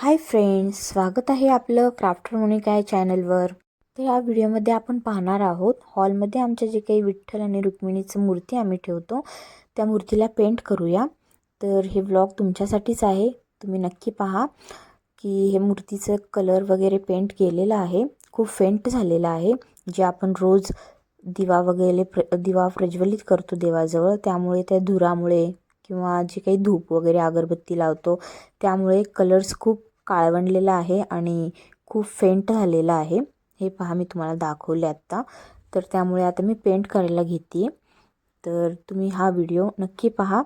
Hi friends, स्वागत आहे आपलं क्राफ्टर मोनिका या चॅनलवर. तर या व्हिडिओमध्ये आपण पाहणार आहोत हॉलमध्ये आमच्या जे काही विठ्ठल आणि रुक्मिणीचं मूर्ती आम्ही ठेवतो त्या मूर्तीला पेंट करूया. तर हे व्लॉग तुमच्यासाठीच आहे. तुम्ही नक्की पहा की हे मूर्तीचं कलर वगैरे पेंट केलेलं आहे, खूप फेंट झालेलं आहे. जे आपण रोज दिवा प्रज्वलित करतो देवाजवळ, त्यामुळे त्या धुरामुळे किंवा जे काही धूप वगैरे अगरबत्ती लावतो त्यामुळे कलर्स खूप काळवंडलेला आहे आणि खूप फेंट झालेला आहे. हे पहा, मी तुम्हाला दाखवले आत्ता. तर त्यामुळे आता मी पेंट करायला घेते. तर तुम्ही हा व्हिडिओ नक्की पहा.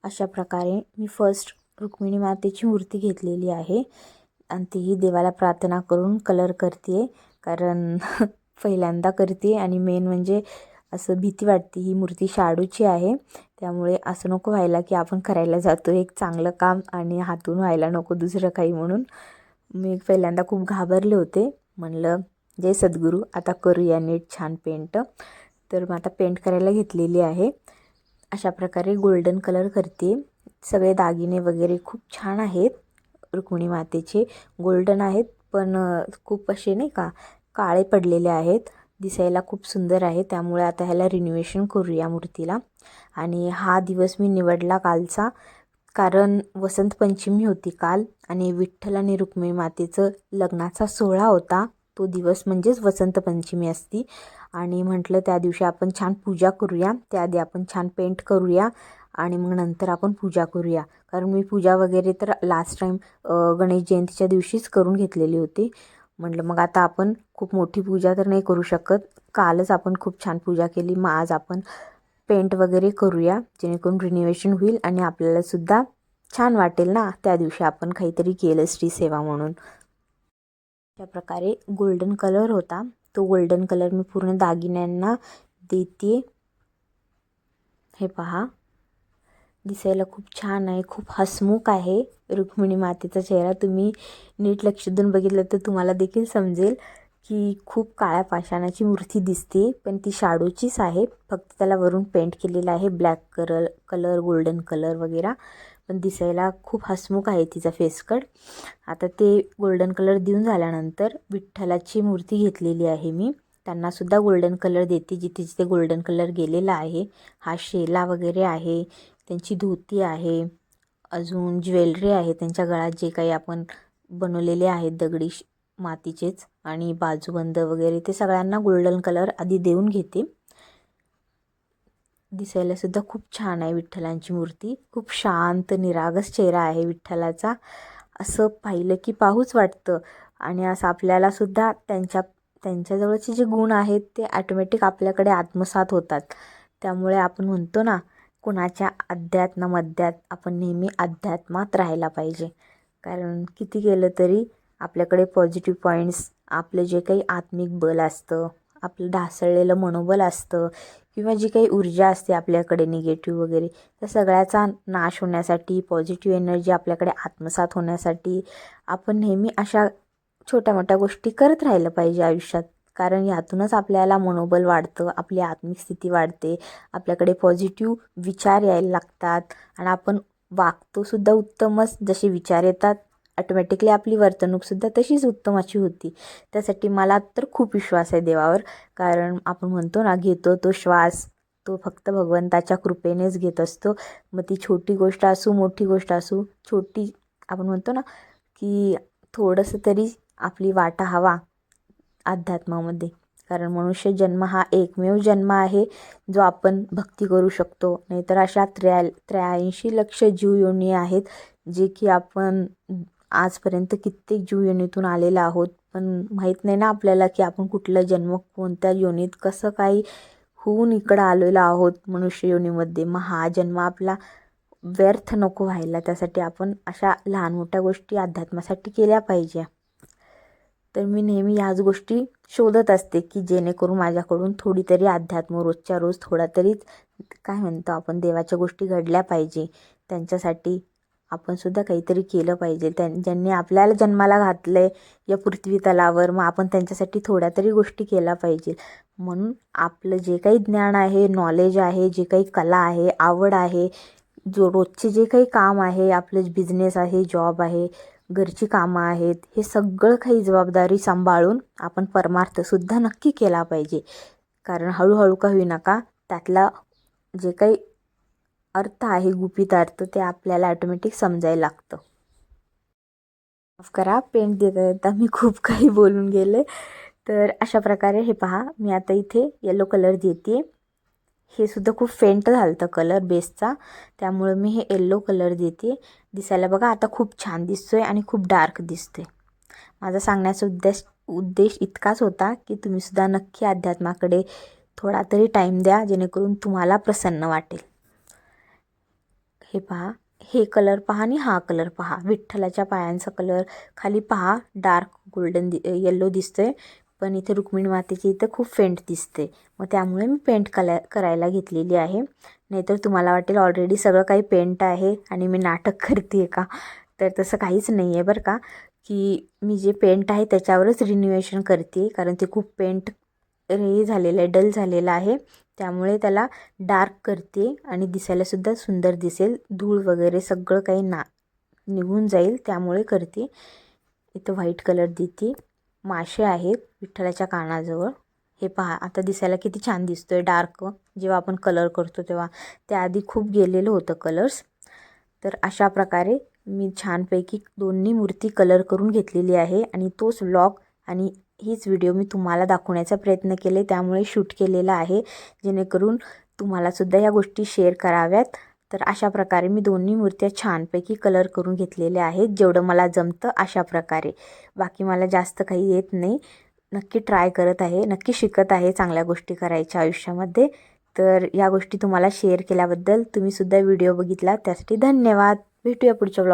अशा प्रकारे मी फर्स्ट रुक्मिणी मातेची मूर्ती घेतलेली आहे आणि तीही देवाला प्रार्थना करून कलर करते, कारण पहिल्यांदा करते आणि मेन म्हणजे असं भीती वाटते. ही मूर्ती शाडूची आहे, त्यामुळे असं नको व्हायला की आपण करायला जातो एक चांगलं काम आणि हातून व्हायला नको दुसरं काही. म्हणून मी पहिल्यांदा खूप घाबरले होते. म्हणलं जय सद्गुरू, आता करूया नीट छान पेंट. तर मग आता पेंट करायला घेतलेली आहे. अशा प्रकारे गोल्डन कलर करते. सगळे दागिने वगैरे खूप छान आहेत. रुक्मिणी मातेचे गोल्डन आहेत, पण खूप असे नाही का काळे पडलेले आहेत. दिसायला खूप सुंदर आहे. त्यामुळे आता ह्याला रिन्युएशन करूया मूर्तीला. आणि हा दिवस मी निवडला कालचा, कारण वसंत पंचमी होती काल आणि विठ्ठल आणि रुक्मिणी मातेचं लग्नाचा सोहळा होता. तो दिवस म्हणजेच वसंत पंचमी असती. आणि म्हटलं त्या दिवशी आपण छान पूजा करूया. त्याआधी आपण छान पेंट करूया आणि मग नंतर आपण पूजा करूया. कारण मी पूजा वगैरे तर लास्ट टाईम गणेश जयंतीच्या दिवशीच करून घेतलेली होती. म्हटलं मग आता आपण खूप मोठी पूजा तर नाही करू शकत. कालच आपण खूप छान पूजा केली, मग आज आपण पेंट वगैरे करूया, जेणेकरून रिन्युएशन होईल आणि आपल्याला सुद्धा छान वाटेल ना, त्या दिवशी आपण काहीतरी केलं श्री सेवा म्हणून. अशा प्रकारे गोल्डन कलर होता, तो गोल्डन कलर मी पूर्ण दागिन्यांना देते. हे पहा, दिसायला खूप छान आहे, खूप हसमुख आहे रुक्मिणी मातेचा चेहरा. तुम्ही नीट लक्ष देऊन बघितलं तर तुम्हाला देखील समजेल की खूप काळ्या पाषाणाची मूर्ती दिसते, पण ती शाडूचीच आहे. फक्त त्याला वरून पेंट केलेला आहे ब्लॅक कलर गोल्डन कलर वगैरे, पण दिसायला खूप हसमुख आहे तिचा फेसकट. आता ते गोल्डन कलर देऊन झाल्यानंतर विठ्ठलाची मूर्ती घेतलेली आहे मी, त्यांनासुद्धा गोल्डन कलर देते. जिथे जिथे गोल्डन कलर गेलेला आहे, हा शेला वगैरे आहे, त्यांची धोती आहे, अजून ज्वेलरी आहे, त्यांच्या गळ्यात जे काही आपण बनवलेले आहेत दगडी मातीचेच आणि बाजूबंद वगैरे, ते सगळ्यांना गोल्डन कलर आधी देऊन घेते. दिसायला सुद्धा खूप छान आहे विठ्ठलांची मूर्ती. खूप शांत निरागस चेहरा आहे विठ्ठलाचा. असं पाहिलं की पाहूच वाटतं आणि असं आपल्याला सुद्धा त्यांच्याजवळचे जे गुण आहेत ते ॲटोमॅटिक आपल्याकडे आत्मसात होतात. त्यामुळे आपण म्हणतो ना, कुणाच्या मध्यात आपण नेहमी अध्यात्मात राहायला पाहिजे. कारण किती केलं तरी आपल्याकडे पॉझिटिव्ह पॉईंट्स, आपलं जे काही आत्मिक बल असतं, आपलं ढासळलेलं मनोबल असतं किंवा जी काही ऊर्जा असते आपल्याकडे निगेटिव्ह वगैरे, त्या सगळ्याचा नाश होण्यासाठी, पॉझिटिव्ह एनर्जी आपल्याकडे आत्मसात होण्यासाठी आपण नेहमी अशा छोट्या मोठ्या गोष्टी करत राहिलं पाहिजे आयुष्यात. कारण यातूनच आपल्याला मनोबल वाढतं, आपली आत्मिक स्थिती वाढते, आपल्याकडे पॉझिटिव्ह विचार यायला लागतात आणि आपण वागतोसुद्धा उत्तमच. जसे विचार येतात ॲटोमॅटिकली आपली वर्तणूकसुद्धा तशीच उत्तमाची होती. त्यासाठी मला तर खूप विश्वास आहे देवावर. कारण आपण म्हणतो ना, घेतो तो श्वास तो फक्त भगवंताच्या कृपेनेच घेत असतो. मग ती छोटी गोष्ट असू मोठी गोष्ट असू, छोटी आपण म्हणतो ना की थोडंसं तरी आपली वाटा हवा अध्यात्मामध्ये. कारण मनुष्य जन्म हा एकमेव जन्म आहे जो आपण भक्ती करू शकतो. नाहीतर अशा 83 लक्ष जीवयोनी आहेत जे की आपण आजपर्यंत कित्येक जीवयोनीतून आलेलो आहोत, पण माहीत नाही ना आपल्याला की आपण कुठला जन्म कोणत्या योनीत कसं काही होऊन इकडं आलेलो आहोत मनुष्य योनीमध्ये. मग हा जन्म आपला व्यर्थ नको व्हायला, त्यासाठी आपण अशा लहान मोठ्या गोष्टी अध्यात्मासाठी केल्या पाहिजे. तर मी नेहमी ह्याच गोष्टी शोधत असते की जेणेकरून माझ्याकडून थोडी तरी अध्यात्म रोजच्या रोज थोडा तरी काय म्हणतो आपण देवाच्या गोष्टी घडल्या पाहिजे. त्यांच्यासाठी आपण सुद्धा काहीतरी केलं पाहिजे. ज्यांनी आपल्याला जन्माला घातलं आहे या पृथ्वी तलावर, मग आपण त्यांच्यासाठी थोड्या तरी गोष्टी केल्या पाहिजे. म्हणून आपलं जे काही ज्ञान आहे, नॉलेज आहे, जे काही कला आहे, आवड आहे, जो रोजचे जे काही काम आहे, आपलं बिझनेस आहे, जॉब आहे, घरची कामं आहेत, हे सगळं काही जबाबदारी सांभाळून आपण परमार्थसुद्धा नक्की केला पाहिजे. कारण हळूहळू का होईना का त्यातला जे काही अर्थ आहे, गुपित अर्थ, ते आपल्याला ऑटोमॅटिक समजायला लागतं. माफ करा, पेंट देता देता मी खूप काही बोलून गेले. तर अशा प्रकारे हे पहा, मी आता इथे येलो कलर देते. हे सुद्धा खूप फेंट झालं होतं कलर बेसचा, त्यामुळे मी हे येल्लो कलर देते. दिसायला बघा आता खूप छान दिसतोय आणि खूप डार्क दिसतोय. माझा सांगण्याचा उद्देश इतकाच होता की तुम्ही सुद्धा नक्की अध्यात्माकडे थोडा तरी टाईम द्या, जेणेकरून तुम्हाला प्रसन्न वाटेल. हे पहा, हे कलर पहा आणि हा कलर पहा. विठ्ठलाच्या पायांचा कलर खाली पहा, डार्क गोल्डन येल्लो दिसतोय, पण इथे रुक्मिणी मातेची इथं खूप फेंट दिसते. मग त्यामुळे मी पेंट करायला घेतलेली आहे. नाहीतर तुम्हाला वाटेल ऑलरेडी सगळं काही पेंट आहे आणि मी नाटक करते आहे का, तर तसं काहीच नाही आहे बरं का. की मी जे पेंट आहे त्याच्यावरच रिन्युएशन करते, कारण ते खूप पेंट हे झालेलं आहे, डल झालेलं आहे. त्यामुळे त्याला डार्क करते आणि दिसायलासुद्धा सुंदर दिसेल. धूळ वगैरे सगळं काही निघून जाईल, त्यामुळे करते. इथं व्हाईट कलर देते. मासे आहेत विठ्ठलाच्या कानाजवळ. हे पहा, आता दिसायला किती छान दिसतोय डार्क. जेव्हा आपण कलर करतो तेव्हा त्याआधी खूप गेलेलं होतं कलर्स. तर अशा प्रकारे मी छानपैकी दोन्ही मूर्ती कलर करून घेतलेली आहे आणि तोच व्लॉग आणि हीच व्हिडिओ मी तुम्हाला दाखवण्याचा प्रयत्न केले, त्यामुळे शूट केलेला आहे, जेणेकरून तुम्हालासुद्धा या गोष्टी शेअर कराव्यात. तर अशा प्रकारे मी दोन्ही मूर्त्या छानपैकी कलर करून घेतलेल्या आहेत, जेवढं मला जमतं अशा प्रकारे. बाकी मला जास्त काही येत नाही. नक्की ट्राय करत आहे, नक्की शिकत आहे चांगल्या गोष्टी करायच्या आयुष्यामध्ये. तर या गोष्टी तुम्हाला शेअर केल्याबद्दल, तुम्हीसुद्धा व्हिडिओ बघितला त्यासाठी धन्यवाद. भेटूया पुढच्या व्लॉग.